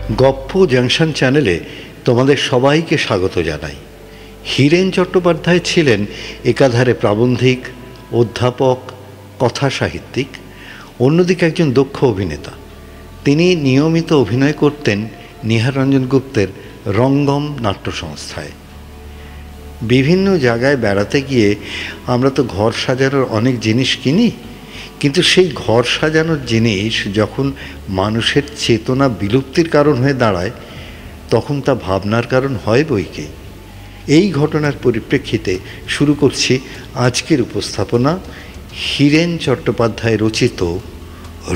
গপ্প জাংশন চ্যানেলে তোমাদের সবাইকে স্বাগত জানাই। হীরেন চট্টোপাধ্যায় ছিলেন একাধারে প্রাবন্ধিক, অধ্যাপক, কথা সাহিত্যিক, অন্যদিকে একজন দক্ষ অভিনেতা। তিনি নিয়মিত অভিনয় করতেন নিহার রঞ্জন গুপ্তের রঙ্গম নাট্য সংস্থায়। বিভিন্ন জায়গায় বেড়াতে গিয়ে আমরা তো ঘর সাজানোর অনেক জিনিস কিনি, কিন্তু সেই ঘর সাজানোর জিনিস যখন মানুষের চেতনা বিলুপ্তির কারণ হয়ে দাঁড়ায়, তখন তা ভাবনার কারণ হয় বইকে। এই ঘটনার পরিপ্রেক্ষিতে শুরু করছি আজকের উপস্থাপনা হীরেন চট্টোপাধ্যায় রচিত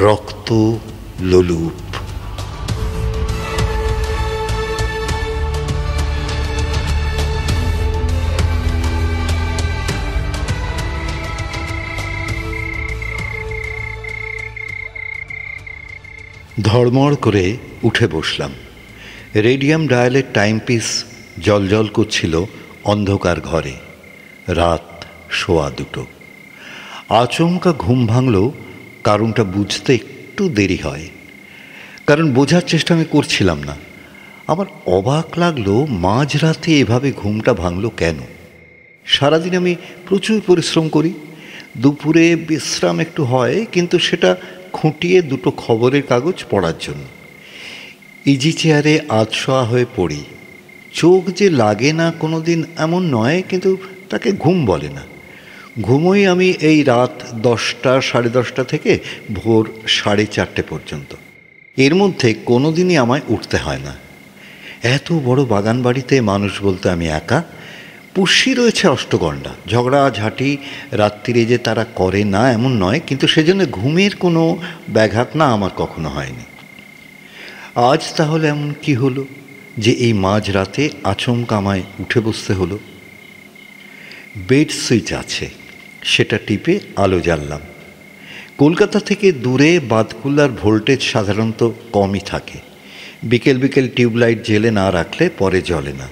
রক্ত লোলুপ। ধড়মড় করে উঠে বসলাম। রেডিয়াম ডায়ালের টাইমপিস জলজল করছিল অন্ধকার ঘরে। রাত 1:15। আচমকা ঘুম ভাঙল। কারণটা বুঝতে একটু দেরি হয়, কারণ বোঝার চেষ্টা আমি করছিলাম না। আমার অবাক লাগলো মাঝরাতে এভাবে ঘুমটা ভাঙল কেন। সারাদিন আমি প্রচুর পরিশ্রম করি, দুপুরে বিশ্রাম একটু হয়, কিন্তু সেটা খুঁটিয়ে দুটো খবরের কাগজ পড়ার জন্য। ইজি চেয়ারে আধশোয়া হয়ে পড়ি। চোখ যে লাগে না কোনো দিন এমন নয়, কিন্তু তাকে ঘুম বলে না। ঘুমোই আমি এই রাত 10টা, 10:30 থেকে ভোর 4:30 পর্যন্ত। এর মধ্যে কোনো দিনই আমায় উঠতে হয় না। এত বড় বাগান বাড়িতে মানুষ বলতে আমি একা। পুষ্যি রয়েছে অষ্টগণ্ডা, ঝগড়াঝাঁটি রাত্রিরে যে তারা করে না এমন নয়, কিন্তু সেজন্য ঘুমের কোনো ব্যাঘাত না আমার কখনো হয়নি। আজ তাহলে এমন কি হলো যে এই মাঝরাতে আচমকা আমায় উঠে বসতে হলো? বেড সুইচ আছে, সেটা টিপে আলো জ্বাললাম। কলকাতা থেকে দূরে বাদকুল্লার ভোল্টেজ সাধারণত কমই থাকে। বিকেল বিকেল টিউবলাইট জেলে না রাখলে পরে জ্বলে না।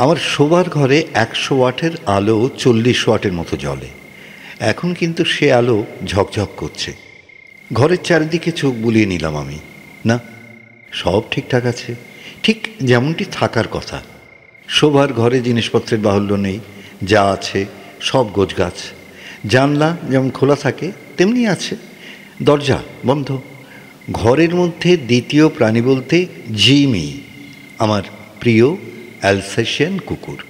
আমার শোবার ঘরে 100 ওয়াটের আলো 40 ওয়াটের মতো জ্বলে। এখন কিন্তু সে আলো ঝকঝক করছে। ঘরের চারিদিকে চোখ বুলিয়ে নিলাম আমি। না, সব ঠিকঠাক আছে, ঠিক যেমনটি থাকার কথা। শোবার ঘরে জিনিসপত্রের বাহুল্য নেই, যা আছে সব গোছগাছ। জানলা যেমন খোলা থাকে তেমনি আছে, দরজা বন্ধ। ঘরের মধ্যে দ্বিতীয় প্রাণী বলতে জিমি, আমার প্রিয় অ্যালসেশিয়ান কুকুর।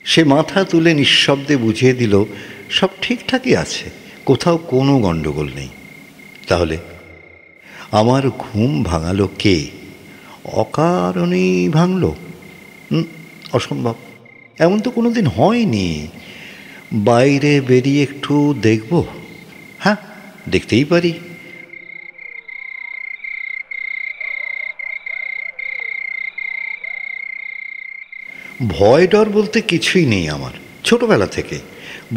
সে মাথা তুলে নিঃশব্দে বুঝিয়ে দিল সব ঠিকঠাকই আছে, কোথাও কোনো গণ্ডগোল নেই। তাহলে আমার ঘুম ভাঙালো কে? অকারণেই ভাঙল? অসম্ভব, এমন তো কোনো দিন হয়নি। বাইরে বেরিয়ে একটু দেখব? হ্যাঁ, দেখতেই পারি। ভয় ডর বলতে কিছুই নেই আমার, ছোটবেলা থেকে।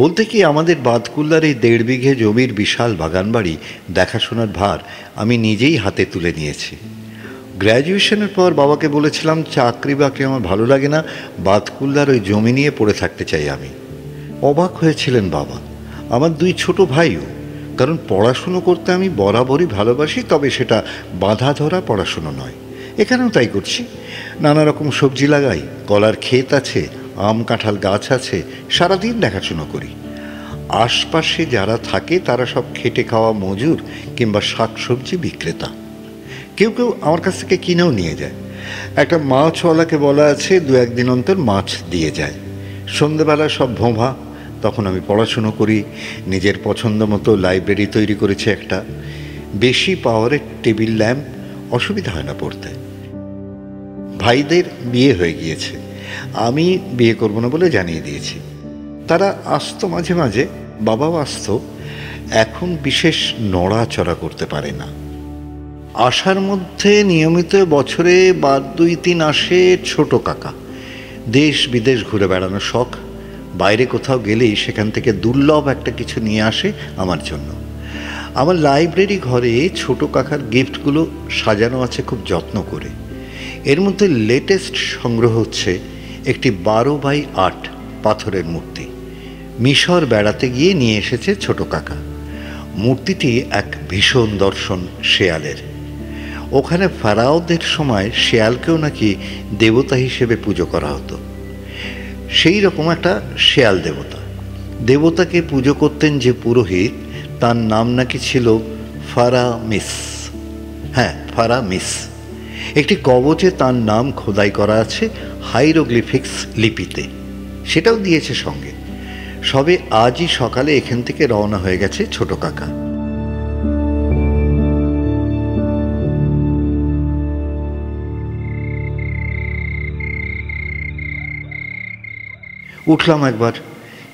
বলতে কি, আমাদের বাদকুল্লার এই 1.5 বিঘে জমির বিশাল বাগানবাড়ি দেখাশোনার ভার আমি নিজেই হাতে তুলে নিয়েছি। গ্র্যাজুয়েশনের পর বাবাকে বলেছিলাম চাকরি বাকরি আমার ভালো লাগে না, বাদকুল্লার ওই জমি নিয়ে পড়ে থাকতে চাই আমি। অবাক হয়েছিলেন বাবা, আমার 2 ছোট ভাইও। কারণ পড়াশুনো করতে আমি বরাবরই ভালোবাসি, তবে সেটা বাঁধা ধরা পড়াশুনো নয়। এখানেও তাই করছি। নানা রকম সবজি লাগাই, কলার ক্ষেত আছে, আম কাঁঠাল গাছ আছে, সারাদিন দেখাশুনো করি। আশপাশে যারা থাকে তারা সব খেটে খাওয়া মজুর কিংবা শাকসবজি বিক্রেতা। কেউ কেউ আমার কাছ থেকে কিনেও নিয়ে যায়। একটা মাছওয়ালাকে বলা আছে 2-1 দিন অন্তর মাছ দিয়ে যায়। সন্ধেবেলা সব ভোঁভা, তখন আমি পড়াশুনো করি। নিজের পছন্দ মতো লাইব্রেরি তৈরি করেছে একটা। বেশি পাওয়ারের টেবিল ল্যাম্প, অসুবিধা হয় না পড়তে। ভাইদের বিয়ে হয়ে গিয়েছে, আমি বিয়ে করব না বলে জানিয়ে দিয়েছি। তারা আসতো মাঝে মাঝে, বাবাও আসতো। এখন বিশেষ নড়াচড়া করতে পারে না। আসার মধ্যে নিয়মিত বছরে 2-3 আসে ছোট কাকা। দেশ বিদেশ ঘুরে বেড়ানো শখ। বাইরে কোথাও গেলেই সেখান থেকে দুর্লভ একটা কিছু নিয়ে আসে আমার জন্য। আমার লাইব্রেরি ঘরে ছোট কাকার গিফটগুলো সাজানো আছে খুব যত্ন করে। এর মধ্যে লেটেস্ট সংগ্রহ হচ্ছে একটি 12x8 পাথরের মূর্তি। মিশর বেড়াতে গিয়ে নিয়ে এসেছে ছোট কাকা। মূর্তিটি এক ভীষণ দর্শন শেয়ালের। ওখানে ফারাওদের সময় শেয়ালকেও নাকি দেবতা হিসেবে পুজো করা হতো। সেই রকম একটা শেয়াল দেবতা। দেবতাকে পুজো করতেন যে পুরোহিত, তার নাম নাকি ছিল ফারামিস। হ্যাঁ, ফারামিস। একটি কবচে তার নাম খোদাই করা আছে হাইরোগ্লিফিক্স লিপিতে, সেটাও দিয়েছে সঙ্গে। সবে আজই সকালে এখান থেকে রওনা হয়ে গেছে ছোট কাকা। উঠলাম একবার।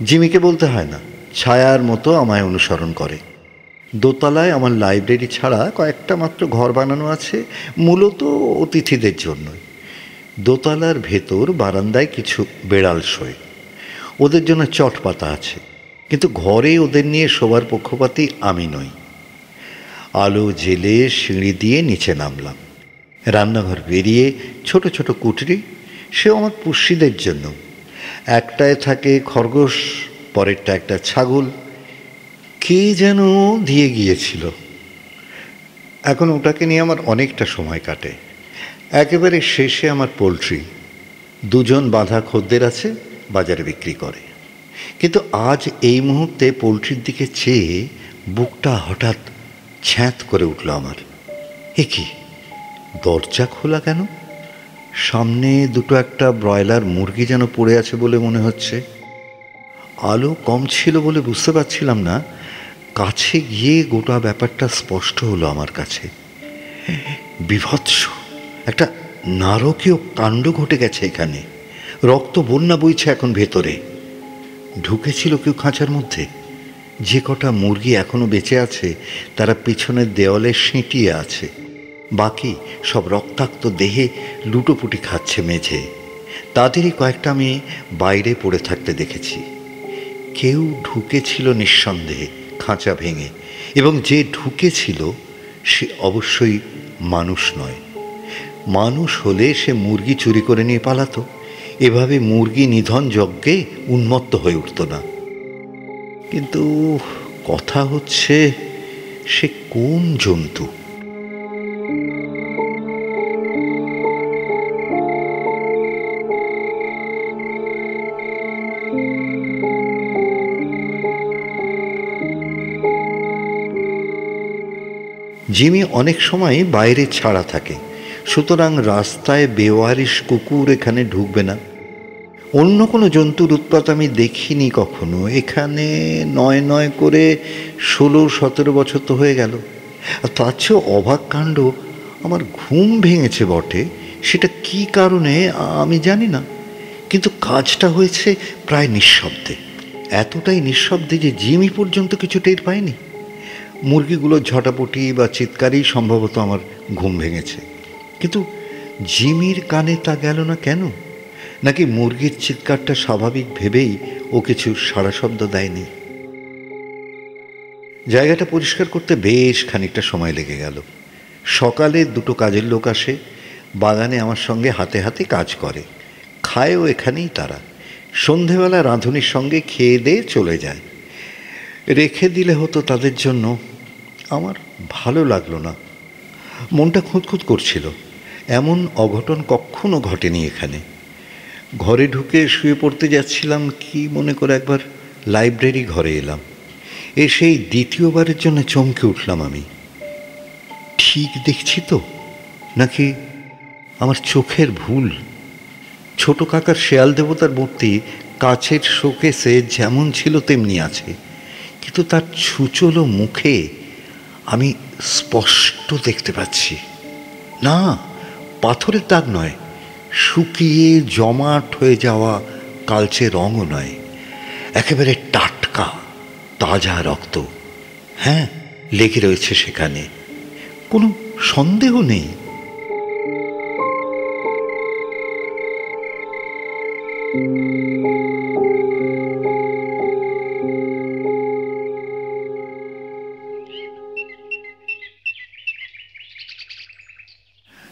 জিমিকে বলতে হয় না, ছায়ার মতো আমায় অনুসরণ করে। দোতলায় আমার লাইব্রেরি ছাড়া কয়েকটা মাত্র ঘর বানানো আছে, মূলত অতিথিদের জন্য। দোতলার ভেতর বারান্দায় কিছু বেড়াল শোয়, ওদের জন্য চট পাতা আছে, কিন্তু ঘরে ওদের নিয়ে শোবার পক্ষপাতী আমি নই। আলো জেলে সিঁড়ি দিয়ে নিচে নামলাম। রান্নাঘর বেরিয়ে ছোট ছোট কুঠরি, সেও আমার পুষ্যিদের জন্য। একটায় থাকে খরগোশ, পরেরটা একটা ছাগল, কে যেন দিয়ে গিয়েছিল। এখন ওটাকে নিয়ে আমার অনেকটা সময় কাটে। একেবারে শেষে আমার পোলট্রি, দুজন বাঁধা খদ্দের আছে, বাজারে বিক্রি করে। কিন্তু আজ এই মুহূর্তে পোলট্রির দিকে চেয়ে বুকটা হঠাৎ ছ্যাঁত করে উঠল আমার। এ কি, দরজা খোলা কেন? সামনে দুটো একটা ব্রয়লার মুরগি যেন পড়ে আছে বলে মনে হচ্ছে। আলো কম ছিল বলে বুঝতে পারছিলাম না, কাছে গিয়ে গোটা ব্যাপারটা স্পষ্ট হলো আমার কাছে। বিভৎস একটা নারকীয় কাণ্ড ঘটে গেছে এখানে। রক্ত বন্যা বইছে এখন ভেতরে। ঢুকেছিল কেউ খাঁচার মধ্যে। যে কটা মুরগি এখনো বেঁচে আছে তারা পিছনের দেওয়ালে সেঁটিয়ে আছে, বাকি সব রক্তাক্ত দেহে লুটোপুটি খাচ্ছে মেঝে। তাদেরই কয়েকটা আমি বাইরে পড়ে থাকতে দেখেছি। কেউ ঢুকেছিল নিঃসন্দেহে খাঁচা ভেঙে, এবং যে ঢুকেছিল সে অবশ্যই মানুষ নয়। মানুষ হলে সে মুরগি চুরি করে নিয়ে পালাতো, এভাবে মুরগি নিধন যজ্ঞে উন্মত্ত হয়ে উঠত না। কিন্তু কথা হচ্ছে, সে কোন জন্তু? জিমি অনেক সময় বাইরে ছাড়া থাকে, সুতরাং রাস্তায় বেওয়ারিশ কুকুর এখানে ঢুকবে না। অন্য কোনো জন্তুর উৎপাত আমি দেখিনি কখনো এখানে। নয় নয় করে 16-17 বছর তো হয়ে গেল। আর তার চেয়েও অবাক কাণ্ড, আমার ঘুম ভেঙেছে বটে, সেটা কি কারণে আমি জানি না, কিন্তু কাজটা হয়েছে প্রায় নিঃশব্দে। এতটাই নিঃশব্দে যে জিমি পর্যন্ত কিছু টের পায়নি। মুরগিগুলোর ঝটাপটি বা চিৎকারেই সম্ভবত আমার ঘুম ভেঙেছে, কিন্তু জিমির কানে তা গেল না কেন? নাকি মুরগির চিৎকারটা স্বাভাবিক ভেবেই ও কিছু সাড়া শব্দ দেয়নি? জায়গাটা পরিষ্কার করতে বেশ খানিকটা সময় লেগে গেল। সকালে দুটো কাজের লোক আসে, বাগানে আমার সঙ্গে হাতে হাতে কাজ করে, খায়ও এখানেই তারা। সন্ধেবেলা রাঁধুনির সঙ্গে খেয়ে দিয়ে চলে যায়। রেখে দিলে হতো তাদের জন্য। আমার ভালো লাগলো না, মনটা খুঁতখুত করছিল। এমন অঘটন কখনো ঘটেনি এখানে। ঘরে ঢুকে শুয়ে পড়তে যাচ্ছিলাম কি মনে করে একবার লাইব্রেরি ঘরে এলাম। সেই দ্বিতীয়বারের জন্য চমকে উঠলাম আমি। ঠিক দেখছি তো, নাকি আমার চোখের ভুল? ছোট কাকার শেয়াল দেবতার মূর্তি কাছের শোকেসে যেমন ছিল তেমনি আছে, কিন্তু তার ছুচলো মুখে আমি স্পষ্ট দেখতে পাচ্ছি, না পাথরের দাগ নয়, শুকিয়ে জমাট হয়ে যাওয়া কালচে রঙও নয়, একেবারে টাটকা তাজা রক্ত। হ্যাঁ, লেগে রয়েছে সেখানে, কোনো সন্দেহ নেই।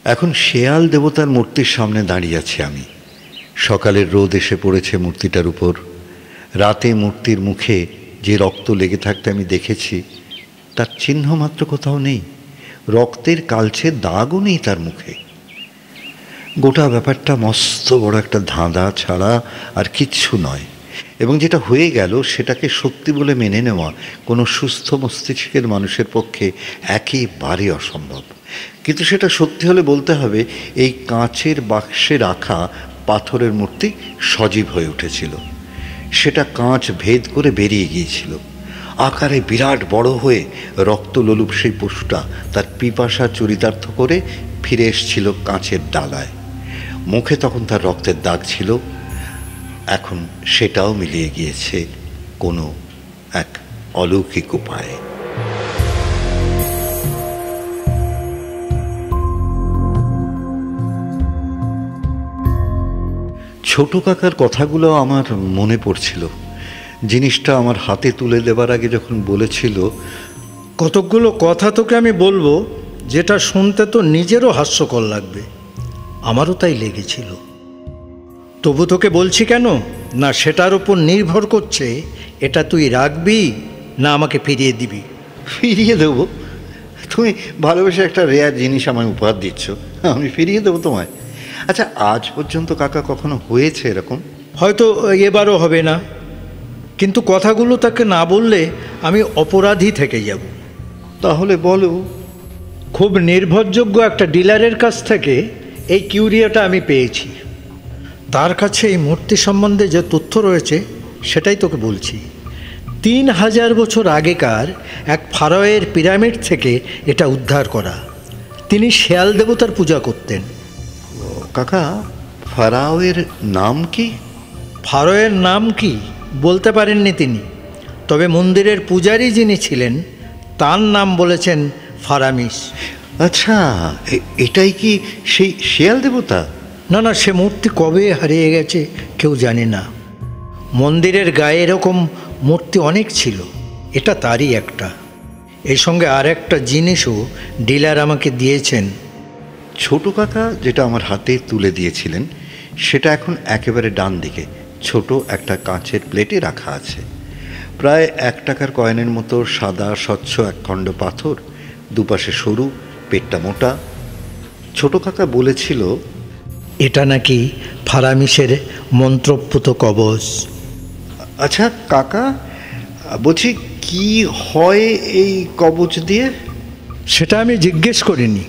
এখন শেয়াল দেবতার মূর্তির সামনে দাঁড়িয়ে আছি আমি। সকালের রোদ এসে পড়েছে মূর্তিটার উপর। রাতে মূর্তির মুখে যে রক্ত লেগে থাকতে আমি দেখেছি, তার চিহ্ন মাত্র কোথাও নেই। রক্তের কালচে দাগও নেই তার মুখে। গোটা ব্যাপারটা মস্ত বড় একটা ধাঁধা ছাড়া আর কিচ্ছু নয়, এবং যেটা হয়ে গেল সেটাকে সত্যি বলে মেনে নেওয়া কোনো সুস্থ মস্তিষ্কের মানুষের পক্ষে একেবারে অসম্ভব। কিন্তু সেটা সত্যি হলে বলতে হবে এই কাঁচের বাক্সে রাখা পাথরের মূর্তি সজীব হয়ে উঠেছিল। সেটা কাঁচ ভেদ করে বেরিয়ে গিয়েছিল। আকারে বিরাট বড় হয়ে রক্তলোলুপ সেই পশুটা তার পিপাসা চরিতার্থ করে ফিরে এসেছিল কাঁচের ডালায়। মুখে তখন তার রক্তের দাগ ছিল, এখন সেটাও মিলিয়ে গিয়েছে কোনো এক অলৌকিক উপায়ে। ছোট কাকার কথাগুলো আমার মনে পড়ছিল। জিনিসটা আমার হাতে তুলে দেবার আগে যখন বলেছিল, কতকগুলো কথা তোকে আমি বলবো যেটা শুনতে তো নিজেরও হাস্যকর লাগবে, আমারও তাই লেগেছিল। তবু তোকে বলছি কেন না, সেটার উপর নির্ভর করছে এটা তুই রাখবি না আমাকে ফিরিয়ে দিবি। ফিরিয়ে দেবো? তুমি ভালোবেসে একটা রেয়ার জিনিস আমায় উপহার দিচ্ছ, আমি ফিরিয়ে দেবো তোমায়? আচ্ছা, আজ পর্যন্ত কাকা কখনো হয়েছে এরকম? হয়তো এবারও হবে না, কিন্তু কথাগুলো তাকে না বললে আমি অপরাধী থেকে যাব। তাহলে বলো। খুব নির্ভরযোগ্য একটা ডিলারের কাছ থেকে এই কিউরিয়াটা আমি পেয়েছি। তার কাছে এই মূর্তি সম্বন্ধে যে তথ্য রয়েছে সেটাই তোকে বলছি। 3000 বছর আগেকার এক ফারাওয়ের পিরামিড থেকে এটা উদ্ধার করা। তিনি শেয়াল দেবতার পূজা করতেন। কাকা, ফারাওয়ের নাম কি? ফারাওয়ের নাম কি বলতে পারেননি তিনি, তবে মন্দিরের পূজারী যিনি ছিলেন তার নাম বলেছেন ফারামিস। আচ্ছা, এটাই কি সেই শেয়াল দেবতা? না না, সে মূর্তি কবে হারিয়ে গেছে কেউ জানে না। মন্দিরের গায়ে এরকম মূর্তি অনেক ছিল, এটা তারই একটা। এর সঙ্গে আর একটা জিনিসও ডিলার আমাকে দিয়েছেন। ছোট কাকা যেটা আমার হাতে তুলে দিয়েছিলেন সেটা এখন একেবারে ডান দিকে ছোট একটা কাঁচের প্লেটে রাখা আছে। প্রায় 1 টাকার কয়েনের মতো সাদা স্বচ্ছ একখণ্ড পাথর, দুপাশে সরু, পেটটা মোটা। ছোট কাকা বলেছিল এটা নাকি ফারামিসের মন্ত্রপুত কবচ। আচ্ছা কাকা, বলছি কি হয় এই কবচ দিয়ে? সেটা আমি জিজ্ঞেস করিনি,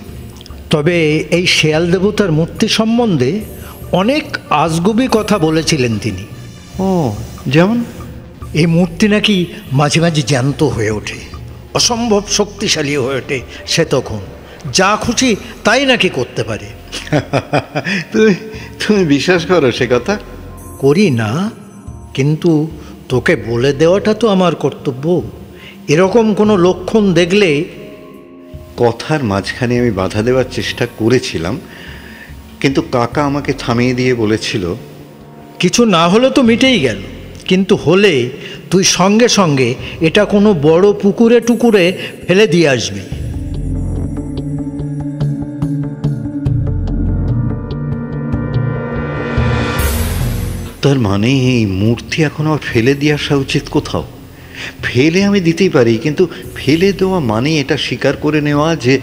তবে এই শেয়াল দেবতার মূর্তি সম্বন্ধে অনেক আজগুবি কথা বলেছিলেন তিনি। ও, যেমন? এই মূর্তি নাকি মাঝে মাঝে জ্যান্ত হয়ে ওঠে, অসম্ভব শক্তিশালী হয়ে ওঠে। সে তখন যা খুশি তাই নাকি করতে পারে। তুমি বিশ্বাস করো সে কথা? করি না, কিন্তু তোকে বলে দেওয়াটা তো আমার কর্তব্য। এরকম কোনো লক্ষণ দেখলে। কথার মাঝখানে আমি বাধা দেওয়ার চেষ্টা করেছিলাম, কিন্তু কাকা আমাকে থামিয়ে দিয়ে বলেছিল, কিছু না হলে তো মিটেই গেল, কিন্তু হলে তুই সঙ্গে সঙ্গে এটা কোনো বড় পুকুরে টুকুরে ফেলে দিয়ে আসবি। তার মানে এই মূর্তি এখন আর ফেলে দিয়ে আসা উচিত কোথাও? ফেলে আমি দিতেই পারি, কিন্তু ফেলে দেওয়া মানে এটা স্বীকার করে নেওয়া যে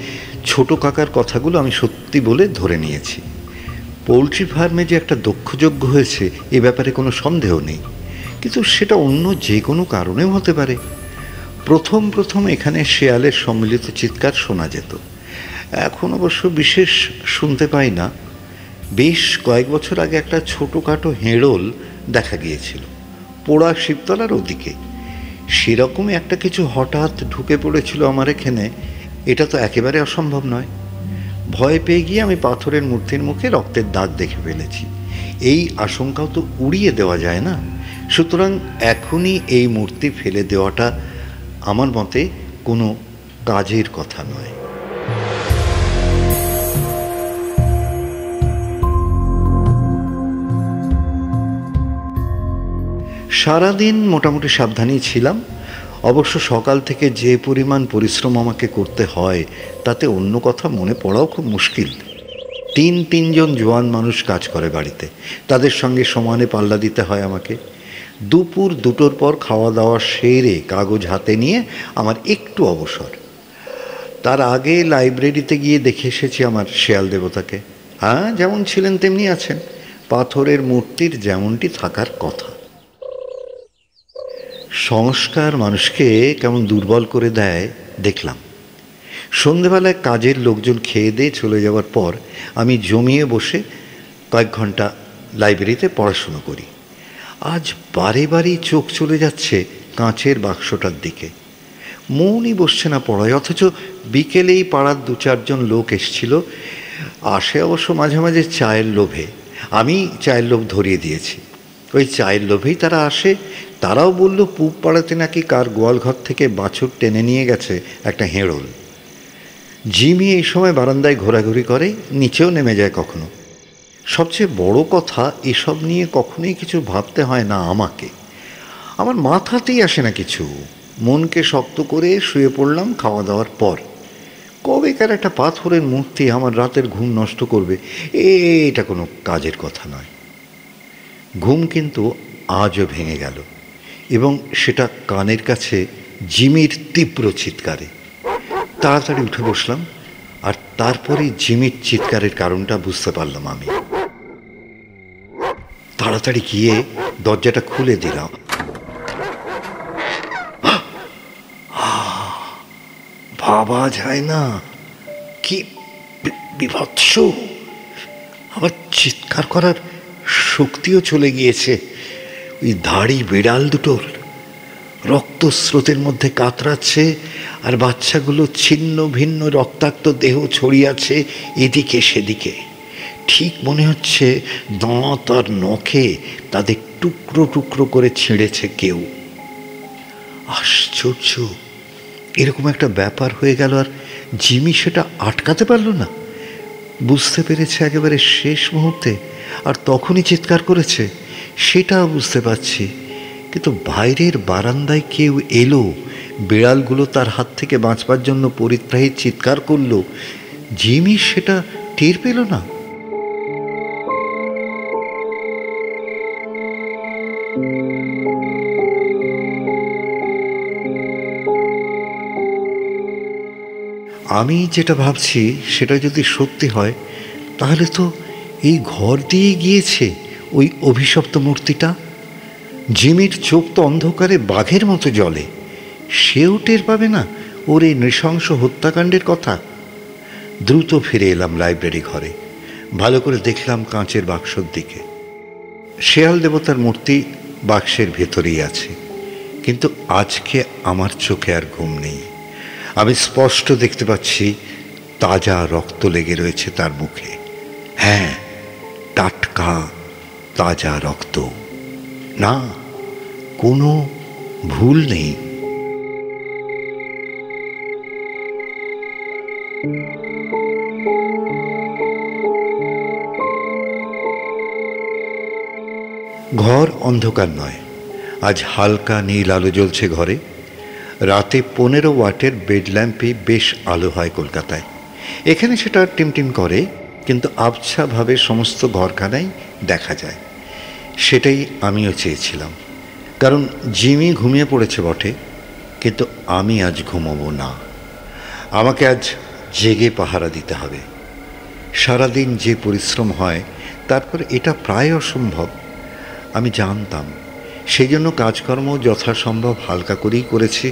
ছোট কাকার কথাগুলো আমি সত্যি বলে ধরে নিয়েছি। পোলট্রি ফার্মে যে একটা দক্ষযজ্ঞ হয়েছে এ ব্যাপারে কোনো সন্দেহ নেই, কিন্তু সেটা অন্য যে কোনো কারণেও হতে পারে। প্রথম এখানে শেয়ালের সম্মিলিত চিৎকার শোনা যেত, এখন অবশ্য বিশেষ শুনতে পাই না। বেশ কয়েক বছর আগে একটা ছোটোখাটো হেঁড়ল দেখা গিয়েছিল পোড়া শিবতলার ওদিকে। সেরকমই একটা কিছু হঠাৎ ঢুকে পড়েছিল আমার এখানে, এটা তো একেবারে অসম্ভব নয়। ভয় পেয়ে গিয়ে আমি পাথরের মূর্তির মুখে রক্তের দাগ দেখে ফেলেছি। এই আশঙ্কাও তো উড়িয়ে দেওয়া যায় না। সুতরাং এখনই এই মূর্তি ফেলে দেওয়াটা আমার মতে কোনো কাজের কথা নয়। সারাদিন মোটামুটি সাবধানেই ছিলাম। অবশ্য সকাল থেকে যে পরিমাণ পরিশ্রম আমাকে করতে হয় তাতে অন্য কথা মনে পড়াও খুব মুশকিল। তিনজন জোয়ান মানুষ কাজ করে বাড়িতে, তাদের সঙ্গে সমানে পাল্লা দিতে হয় আমাকে। দুপুর 2টোর পর খাওয়া দাওয়া সেরে কাগজ হাতে নিয়ে আমার একটু অবসর। তার আগে লাইব্রেরিতে গিয়ে দেখে এসেছি আমার শেয়াল দেবতাকে। হ্যাঁ, যেমন ছিলেন তেমনি আছেন, পাথরের মূর্তির যেমনটি থাকার কথা। সংস্কার মানুষকে কেমন দুর্বল করে দেয় দেখলাম। সন্ধেবেলায় কাজের লোকজন খেয়ে দিয়ে চলে যাওয়ার পর আমি জমিয়ে বসে কয়েক ঘন্টা লাইব্রেরিতে পড়াশুনো করি। আজ বারে বারেই চোখ চলে যাচ্ছে কাঁচের বাক্সটার দিকে, মনই বসছে না পড়ায়। অথচ বিকেলেই পাড়ার 2-4 লোক এসছিল, আসে অবশ্য মাঝে মাঝে চায়ের লোভে। আমি চায়ের লোভ ধরিয়ে দিয়েছি। ওই চায়ের লোভেই তারা আসে। তারাও বলল পূব পাড়াতে নাকি কার গোয়ালঘর থেকে বাছুর টেনে নিয়ে গেছে একটা হেঁড়ল। জিমি এই সময় বারান্দায় ঘোরাঘুরি করে, নিচেও নেমে যায় কখনো। সবচেয়ে বড় কথা, এসব নিয়ে কখনোই কিছু ভাবতে হয় না আমাকে, আমার মাথাতেই আসে না কিছু। মনকে শক্ত করে শুয়ে পড়লাম খাওয়া দাওয়ার পর। কবেকার একটা পাথরের মূর্তি আমার রাতের ঘুম নষ্ট করবে, এটা কোনো কাজের কথা নয়। ঘুম কিন্তু আজও ভেঙে গেল, এবং সেটা কানের কাছে জিমির তীব্র চিৎকারে। তাড়াতাড়ি উঠে বসলাম, আর তারপরেই জিমির চিৎকারের কারণটা বুঝতে পারলাম আমি। তাড়াতাড়ি গিয়ে দরজাটা খুলে দিলাম। ভাবা যায় না, কি বিভৎস! আবার চিৎকার করার শক্তিও চলে গিয়েছে ওই ধাড়ি বিড়াল দুটোর। রক্ত স্রোতের মধ্যে কাতরাচ্ছে, আর বাচ্চাগুলো ছিন্ন ভিন্ন রক্তাক্ত দেহ ছড়িয়ে আছে এদিকে সেদিকে। ঠিক মনে হচ্ছে দাঁত আর নখে তাদের টুকরো টুকরো করে ছিঁড়েছে কেউ। আশ্চর্য, এরকম একটা ব্যাপার হয়ে গেল, আর জিমি সেটা আটকাতে পারল না। বুঝতে পেরেছে একেবারে শেষ মুহূর্তে, আর তখনই চিৎকার করেছে, সেটাও বুঝতে পারছি। কিন্তু বাইরের বারান্দায় কেউ এলো, বিড়ালগুলো তার হাত থেকে বাঁচবার জন্য পরিত্রাহী চিৎকার করলো, জিমি সেটা টের পেল না। আমি যেটা ভাবছি সেটা যদি সত্যি হয়, তাহলে তো এই ঘর দিয়ে গিয়েছে ওই অভিশপ্ত মূর্তিটা। জিমির চোখ তো অন্ধকারে বাঘের মতো জ্বলে, সেও টের পাবে না ওর এই নৃশংস হত্যাকাণ্ডের কথা। দ্রুত ফিরে এলাম লাইব্রেরি ঘরে। ভালো করে দেখলাম কাঁচের বাক্সর দিকে। শেয়াল দেবতার মূর্তি বাক্সের ভেতরেই আছে, কিন্তু আজকে আমার চোখে আর ঘুম নেই। আমি স্পষ্ট দেখতে পাচ্ছি তাজা রক্ত লেগে রয়েছে তার মুখে। হ্যাঁ, টাটকা তাজা রক্ত, না কোনো ভুল নেই। ঘর অন্ধকার নয়, আজ হালকা নীল আলো জ্বলছে ঘরে। রাতে 15 ওয়াটের বেড ল্যাম্পে বেশ আলো হয় কলকাতায়। এখানে সেটা টিমটিম করে, কিন্তু আবছাভাবে সমস্ত ঘরখানাই দেখা যায়। সেটাই আমিও চেয়েছিলাম, কারণ জিমি ঘুমিয়ে পড়েছে বটে, কিন্তু আমি আজ ঘুমোবো না। আমাকে আজ জেগে পাহারা দিতে হবে। সারাদিন যে পরিশ্রম হয়, তারপর এটা প্রায় অসম্ভব। আমি জানতাম, সেই জন্য কাজকর্ম যথাসম্ভব হালকা করেই করেছি।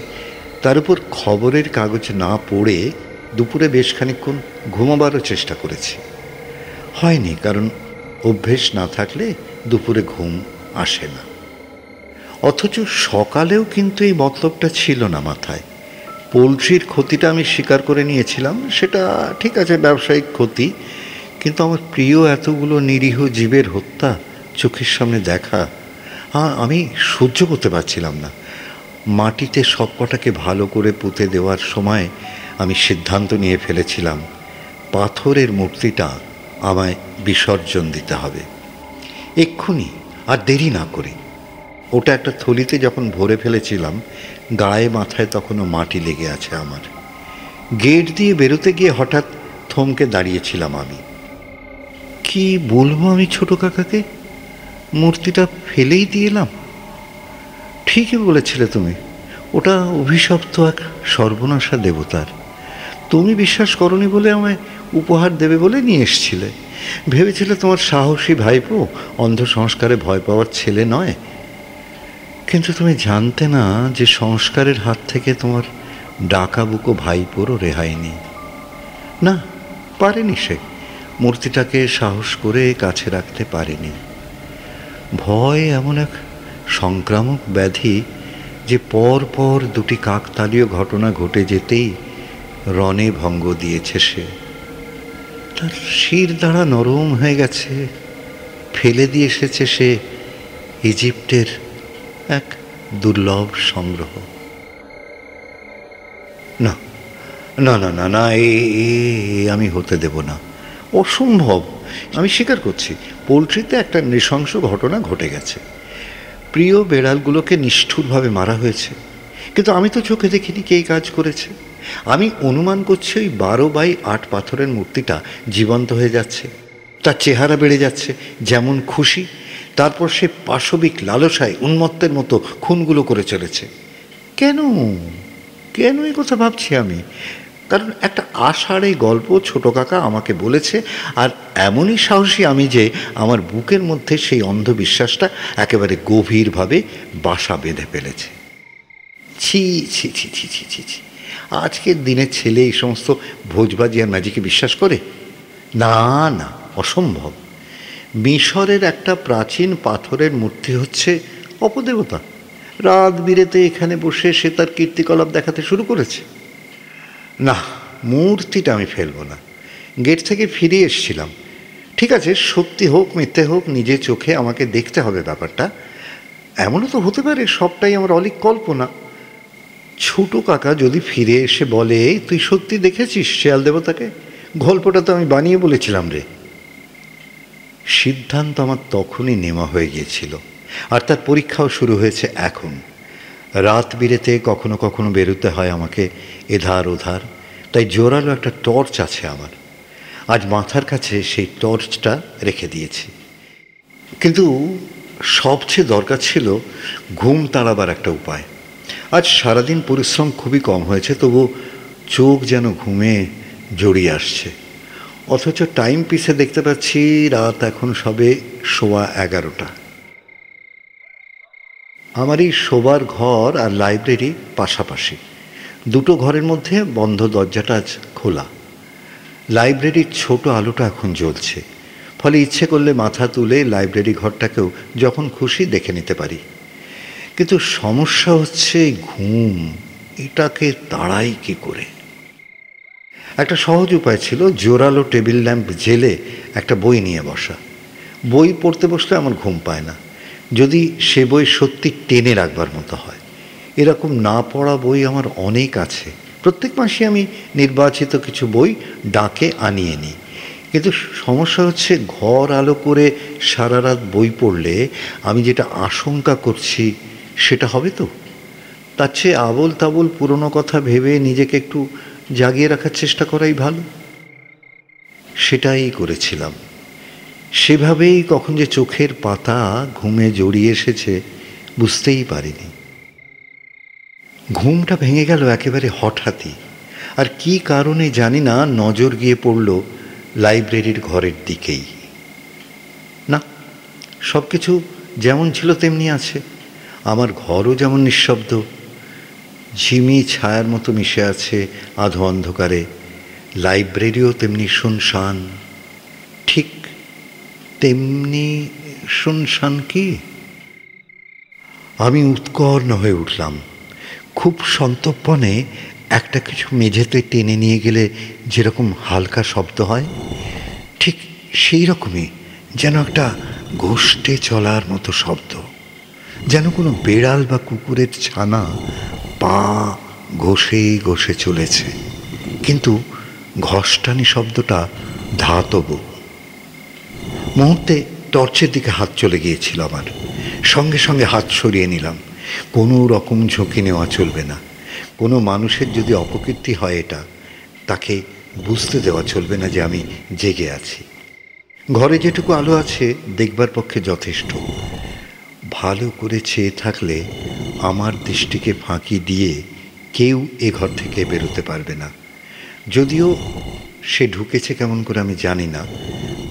তার উপর খবরের কাগজ না পড়ে দুপুরে বেশ খানিকক্ষণ ঘুমাবারও চেষ্টা করেছি। হয়নি, কারণ অভ্যেস না থাকলে দুপুরে ঘুম আসে না। অথচ সকালেও কিন্তু এই মতলবটা ছিল না মাথায়। পোলট্রির ক্ষতিটা আমি স্বীকার করে নিয়েছিলাম, সেটা ঠিক আছে, ব্যবসায়িক ক্ষতি, কিন্তু আমার প্রিয় এতগুলো নিরীহ জীবের হত্যা চোখের সামনে দেখা আমি সহ্য করতে পারছিলাম না। মাটিতে সব কটাকে ভালো করে পুঁতে দেওয়ার সময় আমি সিদ্ধান্ত নিয়ে ফেলেছিলাম, পাথরের মূর্তিটা আমায় বিসর্জন দিতে হবে এক্ষুনি, আর দেরি না করে। ওটা একটা থলিতে যখন ভরে ফেলেছিলাম, গায়ে মাথায় তখনও মাটি লেগে আছে আমার। গেট দিয়ে বেরোতে গিয়ে হঠাৎ থমকে দাঁড়িয়েছিলাম আমি। কি বলবো আমি ছোট কাকাকে? মূর্তিটা ফেলেই দিয়ে এলাম। ঠিকই বলেছিলে তুমি, ওটা অভিশপ্ত এক সর্বনাশা দেবতার। তুমি বিশ্বাস করনি বলে আমায় উপহার দেবে বলে নিয়ে এসছিলে। ভেবেছিলে তোমার সাহসী ভাইপো অন্ধ সংস্কারে ভয় পাওয়ার ছেলে নয়। কিন্তু তুমি জানতে না যে সংস্কারের হাত থেকে তোমার ডাকাবুকো ভাইপোরও রেহাই নেই। না, পারেনি সে, মূর্তিটাকে সাহস করে কাছে রাখতে পারেনি। ভয় এমন এক সংক্রামক ব্যাধি যে পর পর দুটি কাকতালীয় ঘটনা ঘটে যেতেই রণে ভঙ্গ দিয়েছে সে। তার শির দাঁড়া নরম হয়ে গেছে, ফেলে দিয়ে এসেছে সে ইজিপ্টের এক দুর্লভ সংগ্রহ। না না না না না, আমি হতে দেব না, অসম্ভব। আমি স্বীকার করছি, পোলট্রিতে একটা নৃশংস ঘটনা ঘটে গেছে, প্রিয় বেড়ালগুলোকে নিষ্ঠুরভাবে মারা হয়েছে, কিন্তু আমি তো চোখে দেখিনি কে কাজ করেছে। আমি অনুমান করছি ওই 12x8 পাথরের মূর্তিটা জীবন্ত হয়ে যাচ্ছে, তার চেহারা বেড়ে যাচ্ছে যেমন খুশি, তারপর সে পাশবিক লালসায় উন্মত্তের মতো খুনগুলো করে চলেছে। কেন কেন এই কথা ভাবছি আমি? কারণ একটা আষাঢ়ে গল্প ছোট কাকা আমাকে বলেছে, আর এমনই সাহসী আমি যে আমার বুকের মধ্যে সেই অন্ধবিশ্বাসটা একেবারে গভীরভাবে বাসা বেঁধে ফেলেছে। ছি ছি ছি ছি ছি ছি ছি, আজকের দিনের ছেলে এই সমস্ত ভোজবাজি আর ম্যাজিকে বিশ্বাস করে? না না, অসম্ভব। মিশরের একটা প্রাচীন পাথরের মূর্তি হচ্ছে অপদেবতা, রাত বিরেতে এখানে বসে সে তার কীর্তিকলাপ দেখাতে শুরু করেছে। না, মূর্তিটা আমি ফেলবো না। গেট থেকে ফিরে এসেছিলাম, ঠিক আছে, সত্যি হোক মিথ্যে হোক নিজের চোখে আমাকে দেখতে হবে ব্যাপারটা। এমনও তো হতে পারে সবটাই আমার অলিক কল্পনা। ছোট কাকা যদি ফিরে এসে বলে, তুই সত্যি দেখেছিস শেয়াল দেবতাকে, গল্পটা তো আমি বানিয়ে বলেছিলাম রে। সিদ্ধান্ত আমার তখনই নেওয়া হয়ে গিয়েছিল, আর তার পরীক্ষাও শুরু হয়েছে এখন। রাত বিরেতে কখনো কখনো বেরোতে হয় আমাকে এধার ওধার, তাই জোরালো একটা টর্চ আছে আমার। আজ মাথার কাছে সেই টর্চটা রেখে দিয়েছি। কিন্তু সবচেয়ে দরকার ছিল ঘুম তাড়াবার একটা উপায়। আজ সারাদিন পরিশ্রম খুবই কম হয়েছে, তবু চোখ যেন ঘুমে জড়িয়ে আসছে। অথচ টাইম পিসে দেখতে পাচ্ছি রাত এখন সবে 11:15। আমার এই শোবার ঘর আর লাইব্রেরি পাশাপাশি, দুটো ঘরের মধ্যে বন্ধ দরজাটা আজ খোলা। লাইব্রেরির ছোট আলোটা এখন জ্বলছে, ফলে ইচ্ছে করলে মাথা তুলে লাইব্রেরি ঘরটাকেও যখন খুশি দেখে নিতে পারি। কিন্তু সমস্যা হচ্ছে ঘুম, এটাকে তাড়াই কী করে? একটা সহজ উপায় ছিল জোরালো টেবিল ল্যাম্প জেলে একটা বই নিয়ে বসা। বই পড়তে বসলে আমার ঘুম পায় না, যদি সে বই সত্যি টেনে রাখবার মতো হয়। এরকম না পড়া বই আমার অনেক আছে, প্রত্যেক মাসে আমি নির্বাচিত কিছু বই ডাকে আনিয়ে নিই। কিন্তু সমস্যা হচ্ছে ঘর আলো করে সারা রাত বই পড়লে আমি যেটা আশঙ্কা করছি সেটা হবে তো। তার চেয়ে আবোল তাবোল পুরনো কথা ভেবে নিজেকে একটু জাগিয়ে রাখার চেষ্টা করাই ভালো। সেটাই করেছিলাম। সেভাবেই কখন যে চোখের পাতা ঘুমে জড়িয়ে এসেছে বুঝতেই পারিনি। ঘুমটা ভেঙে গেল একেবারে হঠাৎই, আর কি কারণে জানি না নজর গিয়ে পড়ল লাইব্রেরির ঘরের দিকেই। না, সব কিছু যেমন ছিল তেমনি আছে। আমার ঘরও যেমন নিঃশব্দ, ঝিমি ছায়ার মতো মিশে আছে আধো অন্ধকারে, লাইব্রেরিও তেমনি শুনশান। ঠিক তেমনি শুনশান কি? আমি উৎকর্ণ হয়ে উঠলাম। খুব সন্তর্পণে একটা কিছু মেঝেতে টেনে নিয়ে গেলে যেরকম হালকা শব্দ হয়, ঠিক সেই রকমই যেন একটা ঘষ্টে চলার মতো শব্দ, যেন কোনো বেড়াল বা কুকুরের ছানা পা ঘষে ঘষে চলেছে, কিন্তু ঘষ্টানি শব্দটা ধাতব। মুহূর্তে টর্চের দিকে হাত চলে গিয়েছিল আমার, সঙ্গে সঙ্গে হাত সরিয়ে নিলাম। কোনো রকম ঝুঁকি নেওয়া চলবে না। কোনো মানুষের যদি অপকীর্তি হয় এটা, তাকে বুঝতে দেওয়া চলবে না যে আমি জেগে আছি। ঘরে যেটুকু আলো আছে দেখবার পক্ষে যথেষ্ট। ভালো করে চেয়ে থাকলে আমার দৃষ্টিকে ফাঁকি দিয়ে কেউ এ ঘর থেকে বেরোতে পারবে না। যদিও সে ঢুকেছে কেমন করে আমি জানি না,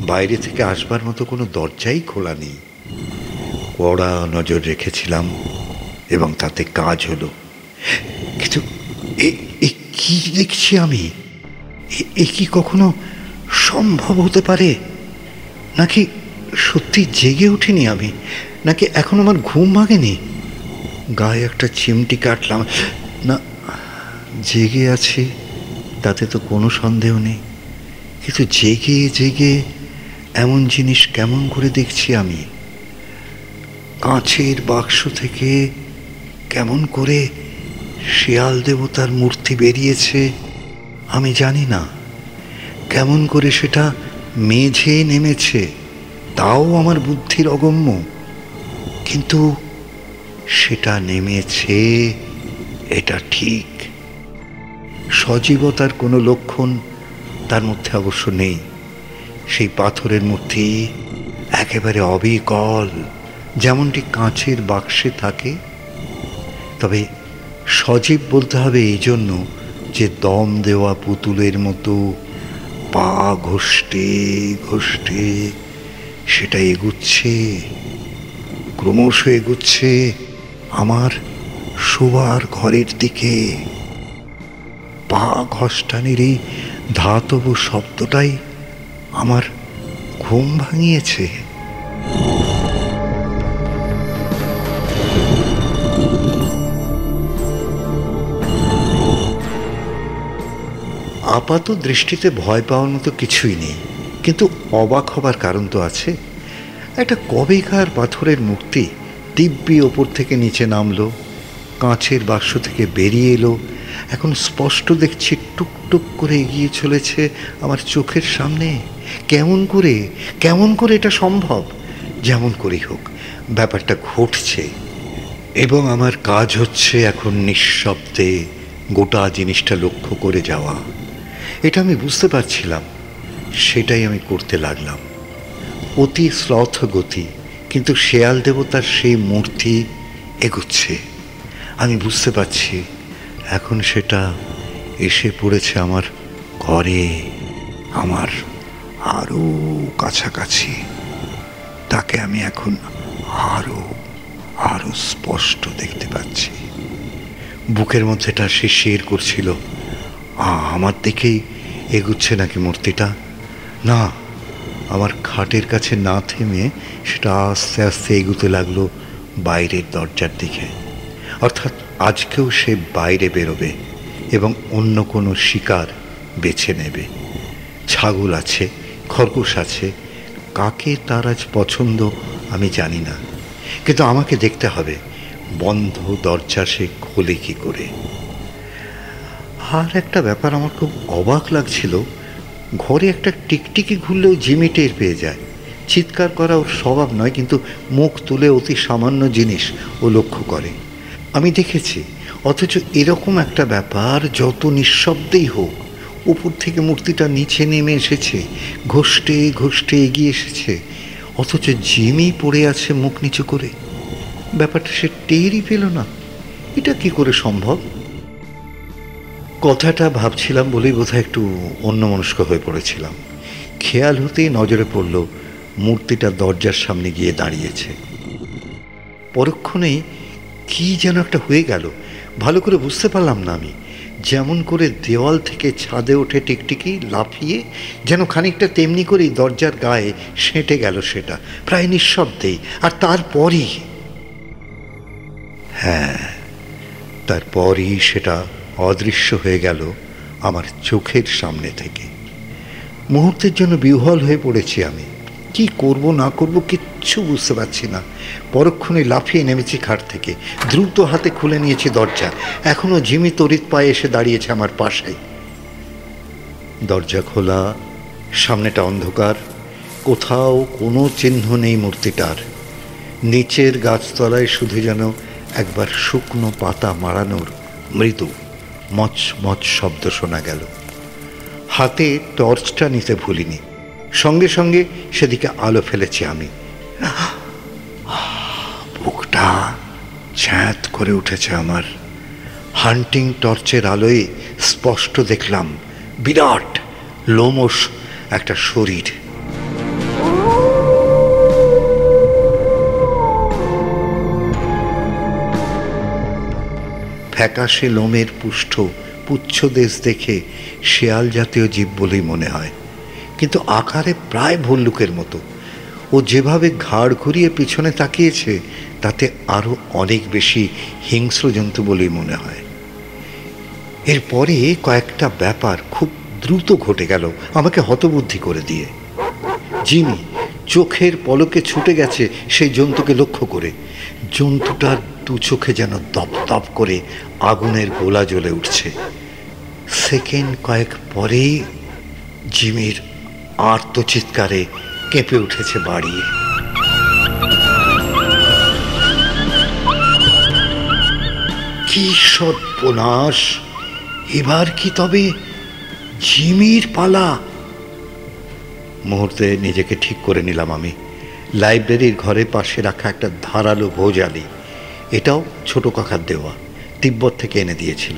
বাইরে থেকে আসবার মতো কোনো দরজাই খোলা নেই। কড়া নজর রেখেছিলাম এবং তাতে কাজ হলো। কিন্তু এ কি দেখছি আমি? এ কি কখনো সম্ভব হতে পারে? নাকি সত্যি জেগে উঠিনি আমি? নাকি এখন আমার ঘুম ভাঙেনি? গায়ে একটা চিমটি কাটলাম। না, জেগে আছি তাতে তো কোনো সন্দেহ নেই, কিন্তু জেগে জেগে এমন জিনিস কেমন করে দেখছি আমি? কাঁচের বাক্স থেকে কেমন করে শেয়াল দেবতার মূর্তি বেরিয়েছে আমি জানি না। কেমন করে সেটা মেঝে নেমেছে তাও আমার বুদ্ধির অগম্য, কিন্তু সেটা নেমেছে, এটা ঠিক। সজীবতার কোনো লক্ষণ তার মধ্যে অবশ্য নেই। সেই পাথরের মূর্তি একেবারে অবিকল, যেমনটি কাঁচের বাক্সে থাকে। তবে সজীব বলতে হবে এই জন্য যে দম দেওয়া পুতুলের মতো পা ঘষ্টে ঘষ্টে সেটা এগুচ্ছে, ক্রমশ এগুচ্ছে আমার শোবার ঘরের দিকে। পা ঘষ্টানের এই ধাতব শব্দটাই আমার ঘুম ভাঙিয়েছে। আপাত দৃষ্টিতে ভয় পাওয়ার মতো কিছুই নেই, কিন্তু অবাক হবার কারণ তো আছে। একটা কবেকার পাথরের মূর্তি দিব্যি ওপর থেকে নিচে নামলো, কাঁচের বাক্স থেকে বেরিয়ে এলো, এখন স্পষ্ট দেখছি টুকটুক করে এগিয়ে চলেছে আমার চোখের সামনে। কেমন করে এটা সম্ভব? যেমন করেই হোক ব্যাপারটা ঘটছে, এবং আমার কাজ হচ্ছে এখন নিঃশব্দে গোটা জিনিসটা লক্ষ্য করে যাওয়া। এটা আমি বুঝতে পারছিলাম, সেটাই আমি করতে লাগলাম। অতি শ্লথ গতি, কিন্তু শেয়াল দেবতার সেই মূর্তি এগুচ্ছে। আমি বুঝতে পারছি এখন সেটা এসে পড়েছে আমার ঘরে, আমার আরো কাছাকাছি। তাকে আমি এখন আরো আরো স্পষ্ট দেখতে পাচ্ছি। বুকের মধ্যেটা শিরশির করছিল, আমার দিকেই এগুচ্ছে নাকি মূর্তিটা? না, আমার খাটের কাছে না থেমে সেটা আস্তে আস্তে এগুতে লাগলো বাইরের দরজার দিকে। অর্থাৎ আজকেও সে বাইরে বেরোবে এবং অন্য কোনো শিকার বেছে নেবে। ছাগল আছে, খরগোশ আছে, কাকে তার আজ পছন্দ আমি জানি না, কিন্তু আমাকে দেখতে হবে বন্ধ দরজা সে খোলে কি করে। আর একটা ব্যাপার আমার খুব অবাক লাগছিল, ঘরে একটা টিকটিকি ঘুরলেও জিমি টের পেয়ে যায়। চিৎকার করা ওর স্বভাব নয়, কিন্তু মুখ তুলে অতি সামান্য জিনিস ও লক্ষ্য করে, আমি দেখেছি। অথচ এরকম একটা ব্যাপার যত নিঃশব্দেই হোক, উপর থেকে মূর্তিটা নিচে নেমে এসেছে, ঘষ্টে ঘষ্টে এগিয়ে এসেছে, অথচ জিমি পড়ে আছে মুখ নিচু করে। ব্যাপারটা সে টেরই পেল না। এটা কি করে সম্ভব? কথাটা ভাবছিলাম বলেই বোধহয় একটু অন্যমনস্ক হয়ে পড়েছিলাম। খেয়াল হতেই নজরে পড়ল মূর্তিটা দরজার সামনে গিয়ে দাঁড়িয়েছে। পরক্ষণেই কি যেন একটা হয়ে গেল, ভালো করে বুঝতে পারলাম না আমি। যেমন করে দেওয়াল থেকে ছাদে ওঠে টিকটিকি লাফিয়ে, যেন খানিকটা তেমনি করেই দরজার গায়ে সেঁটে গেল সেটা, প্রায় নিঃশব্দেই। আর তারপরই সেটা অদৃশ্য হয়ে গেল আমার চোখের সামনে থেকে। মুহূর্তের জন্য বিহ্বল হয়ে পড়েছি আমি। কি করব না করব কিচ্ছু বুঝতে পারছি না। পরক্ষণে লাফিয়ে নেমেছি খাট থেকে, দ্রুত হাতে খুলে নিয়েছি দরজা। এখনো জিমি তড়িৎ পায়ে এসে দাঁড়িয়েছে আমার পাশেই। দরজা খোলা, সামনেটা অন্ধকার, কোথাও কোনো চিহ্ন নেই মূর্তিটার। নিচের গাছতলায় শুধু যেন একবার শুকনো পাতা মারানোর মৃদু মচ মচ শব্দ শোনা গেল। হাতে টর্চটা নিতে ভুলিনি, সঙ্গে সঙ্গে সেদিকে আলো ফেলেছি আমি। বুকটা ছ্যাঁত করে উঠেছে আমার। হান্টিং টর্চের আলোয় স্পষ্ট দেখলাম বিরাট লোমশ একটা শরীর। ফ্যাকাশে লোমের পুষ্ট পুচ্ছদেশ দেখে শেয়াল জাতীয় জীব বলেই মনে হয়, কিন্তু আকারে প্রায় ভল্লুকের মতো। ও যেভাবে ঘাড় ঘুরিয়ে পিছনে তাকিয়েছে তাতে আরও অনেক বেশি হিংস্র জন্তু বলেই মনে হয়। এরপরে কয়েকটা ব্যাপার খুব দ্রুত ঘটে গেল আমাকে হতবুদ্ধি করে দিয়ে। জিমি চোখের পলকে ছুটে গেছে সেই জন্তুকে লক্ষ্য করে। জন্তুটার দু চোখে যেন দপদপ করে আগুনের গোলা জ্বলে উঠছে। সেকেন্ড কয়েক পরেই জিমির আর্তচিৎকারে কেঁপে উঠেছে বাড়ি। কি সর্বনাশ! এবার কি তবে জিমির পালা? মুহূর্তে নিজেকে ঠিক করে নিলাম আমি। লাইব্রেরির ঘরে পাশে রাখা একটা ধারালো ভোজালি, এটাও ছোট কাকার দেওয়া, তিব্বত থেকে এনে দিয়েছিল।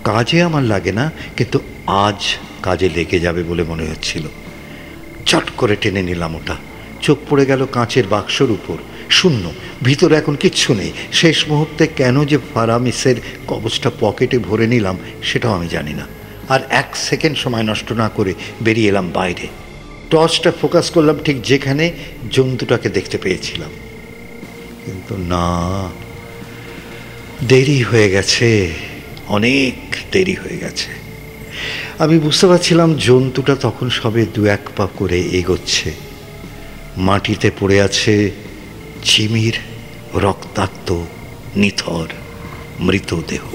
কাজে আমার লাগে না, কিন্তু আজ কাজে লেগে যাবে বলে মনে হচ্ছিল। চট করে টেনে নিলাম ওটা। চোখ পড়ে গেল কাঁচের বাক্সর উপর, শূন্য, ভিতরে এখন কিচ্ছু নেই। শেষ মুহূর্তে কেন যে ফারামিসের কবচটা পকেটে ভরে নিলাম সেটাও আমি জানি না। আর এক সেকেন্ড সময় নষ্ট না করে বেরিয়ে এলাম বাইরে। টর্চটা ফোকাস করলাম ঠিক যেখানে জন্তুটাকে দেখতে পেয়েছিলাম, কিন্তু না, দেরি হয়ে গেছে, অনেক দেরি হয়ে গেছে। আমি বুঝতে পারছিলাম জন্তুটা তখন সবে দু এক পা করে এগোচ্ছে। মাটিতে পড়ে আছে জিমির রক্তাক্ত নিথর মৃতদেহ।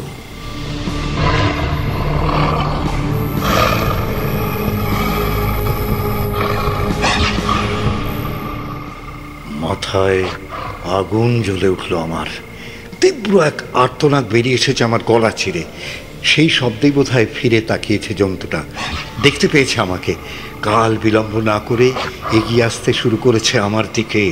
মাথায় আগুন জ্বলে উঠল আমার। তীব্র এক আর্তনাদ বেরিয়ে এসেছে আমার গলা চিরে। সেই শব্দেই বোধহয় ফিরে তাকিয়েছে জন্তুটা, দেখতে পেয়েছে আমাকে। কাল বিলম্ব না করে এগিয়ে আসতে শুরু করেছে আমার দিকে।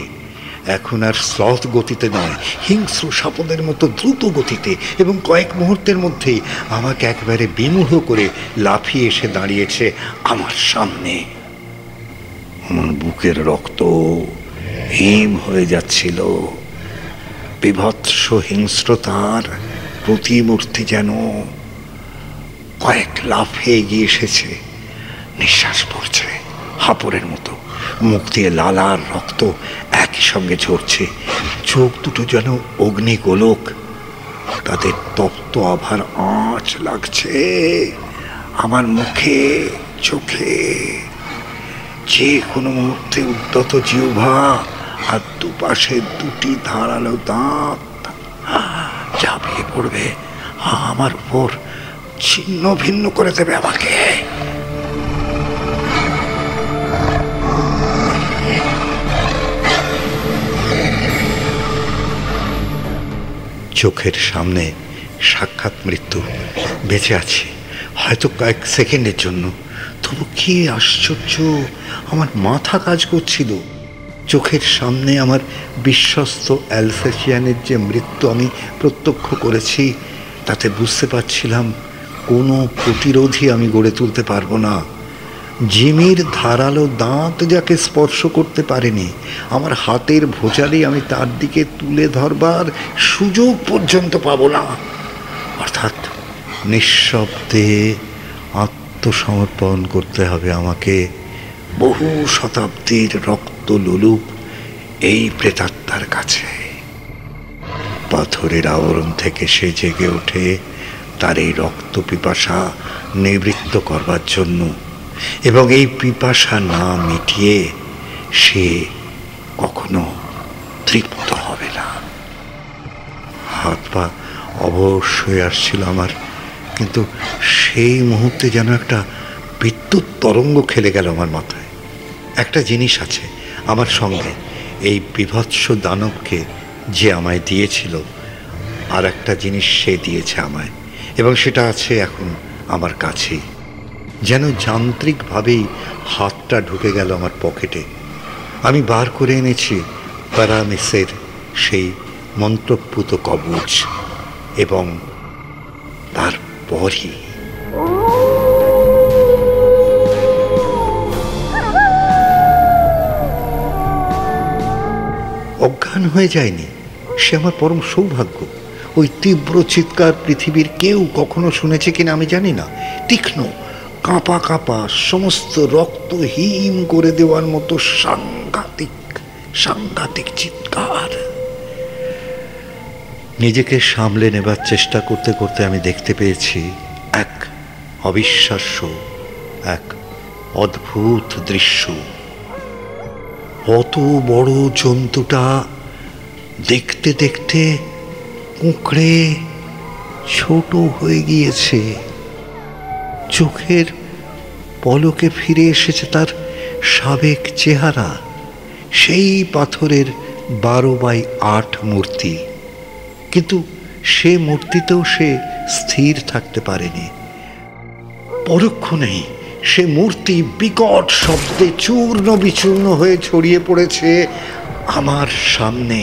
এখন আর স্লথ গতিতে নয়, হিংস্র সাপদের মতো দ্রুত গতিতে, এবং কয়েক মুহূর্তের মধ্যেই আমাকে একবারে বিমূঢ় করে লাফিয়ে এসে দাঁড়িয়েছে আমার সামনে। আমার বুকের রক্ত হিম হয়ে যাচ্ছিল। বিভৎস হিংস্রতার প্রতিমূর্তি যেন কয়েক লাফে এগিয়ে এসেছে। নিঃশ্বাস পড়ছে হাঁপড়ের মতো, মুখ দিয়ে লাল আর রক্ত একই সঙ্গে ঝরছে। চোখ দুটো যেন অগ্নিগোলক, তাদের তপ্ত আভার আঁচ লাগছে আমার মুখে, চোখে। যে কোনো মুহূর্তে উদ্যত জিহ্বা আর দুপাশে দুটি ধারালো দাঁত ঝাঁপিয়ে পড়বে আমার উপর, ছিন্ন ভিন্ন করে দেবে আমাকে। চোখের সামনে সাক্ষাৎ মৃত্যু। বেঁচে আছি হয়তো কয়েক সেকেন্ডের জন্য, তবু কি আশ্চর্য, আমার মাথা কাজ করছিল। চোখের সামনে আমার বিশ্বস্ত অ্যালসেশিয়ানের যে মৃত্যু আমি প্রত্যক্ষ করেছি, তাতে বুঝতে পারছিলাম কোনো প্রতিরোধই আমি গড়ে তুলতে পারবো না। জিমির ধারালো দাঁত যাকে স্পর্শ করতে পারেনি, আমার হাতের ভোজালি আমি তার দিকে তুলে ধরবার সুযোগ পর্যন্ত পাবো না। অর্থাৎ নিঃশব্দে আত্মসমর্পণ করতে হবে আমাকে বহু শতাব্দীর রক্ত লোলুপ এই প্রেতাত্মার কাছে। পাথরের আবরণ থেকে সে জেগে ওঠে তার এই রক্ত পিপাসা নিবৃত্ত করবার জন্য, এবং এই পিপাসা না মিটিয়ে সে কখনো তৃপ্ত হবে না। হাত পা অবশ্যই আসছিল আমার, কিন্তু সেই মুহূর্তে যেন একটা বিদ্যুৎ তরঙ্গ খেলে গেল আমার মাথায়। একটা জিনিস আছে আমার সঙ্গে, এই বিভৎস দানবকে যে আমায় দিয়েছিল, আর একটা জিনিস সে দিয়েছে আমায়, এবং সেটা আছে এখন আমার কাছেই। যেন যান্ত্রিকভাবেই হাতটা ঢুকে গেল আমার পকেটে। আমি বার করে এনেছি প্যারামিসের সেই মন্ত্রপুত কবচ, এবং তারপরই অজ্ঞান হয়ে যায়নি, সে আমার পরম সৌভাগ্য। ওই তীব্র চিৎকার পৃথিবীর কেউ কখনো শুনেছে কিনা আমি জানি না। তীক্ষ্ণ, কাঁপা কাঁপা, সমস্ত রক্ত হিম করে দেওয়ার মতো সাংঘাতিক সাংঘাতিক চিৎকার। নিজেকে সামলে নেবার চেষ্টা করতে করতে আমি দেখতে পেয়েছি এক অবিশ্বাস্য, এক অদ্ভুত দৃশ্য। অত বড় জন্তুটা দেখতে দেখতে কুঁকড়ে ছোট হয়ে গিয়েছে। চোখের পলকে ফিরে এসেছে তার সাবেক চেহারা, সেই পাথরের 12x8 মূর্তি। কিন্তু সে মূর্তিতেও সে স্থির থাকতে পারেনি। পরক্ষণেই সে মূর্তি বিকট শব্দে চূর্ণ বিচূর্ণ হয়ে ছড়িয়ে পড়েছে আমার সামনে।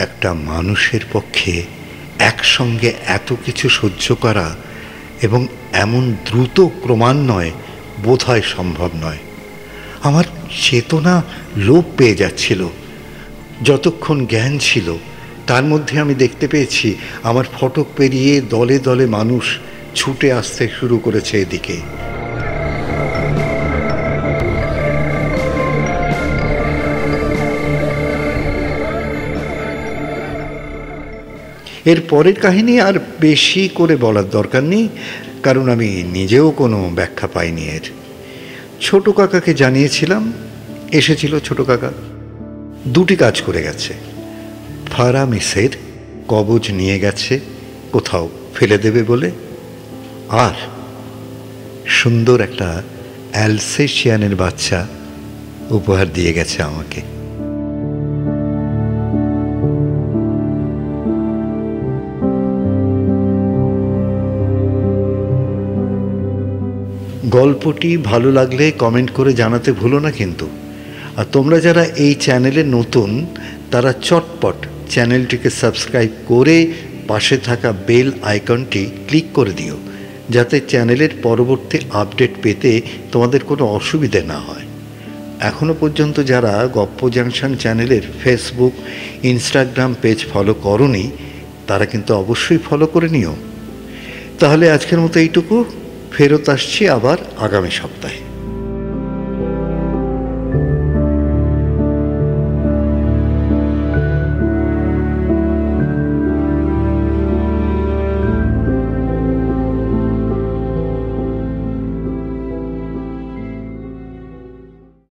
একটা মানুষের পক্ষে একসঙ্গে এত কিছু সহ্য করা এবং এমন দ্রুত ক্রমান্বয়ে বোধহয় সম্ভব নয়। আমার চেতনা লোপ পেয়ে যাচ্ছিল। যতক্ষণ জ্ঞান ছিল তার মধ্যে আমি দেখতে পেয়েছি আমার ফটক পেরিয়ে দলে দলে মানুষ ছুটে আসতে শুরু করেছে এদিকে। এর পরের কাহিনী আর বেশি করে বলার দরকার নেই, কারণ আমি নিজেও কোনো ব্যাখ্যা পাইনি এর। ছোট কাকাকে জানিয়েছিলাম, এসেছিল ছোট কাকা। দুটি কাজ করে গেছে। ফারামিসের কবজ নিয়ে গেছে কোথাও ফেলে দেবে বলে, আর সুন্দর একটা অ্যালসেশিয়ানের বাচ্চা উপহার দিয়ে গেছে আমাকে। গল্পটি ভালো লাগলে কমেন্ট করে জানাতে ভুলো না কিন্তু। আর তোমরা যারা এই চ্যানেলে নতুন তারা চটপট চ্যানেলটিকে সাবস্ক্রাইব করে পাশে থাকা বেল আইকনটি ক্লিক করে দিও, যাতে চ্যানেলের পরবর্তী আপডেট পেতে তোমাদের কোনো অসুবিধে না হয়। এখনও পর্যন্ত যারা গপ্প জাংশন চ্যানেলের ফেসবুক, ইনস্টাগ্রাম পেজ ফলো করোনি তারা কিন্তু অবশ্যই ফলো করে নিও। তাহলে আজকের মতো এইটুকু। ফেরত আসছি আবার আগামী সপ্তাহে।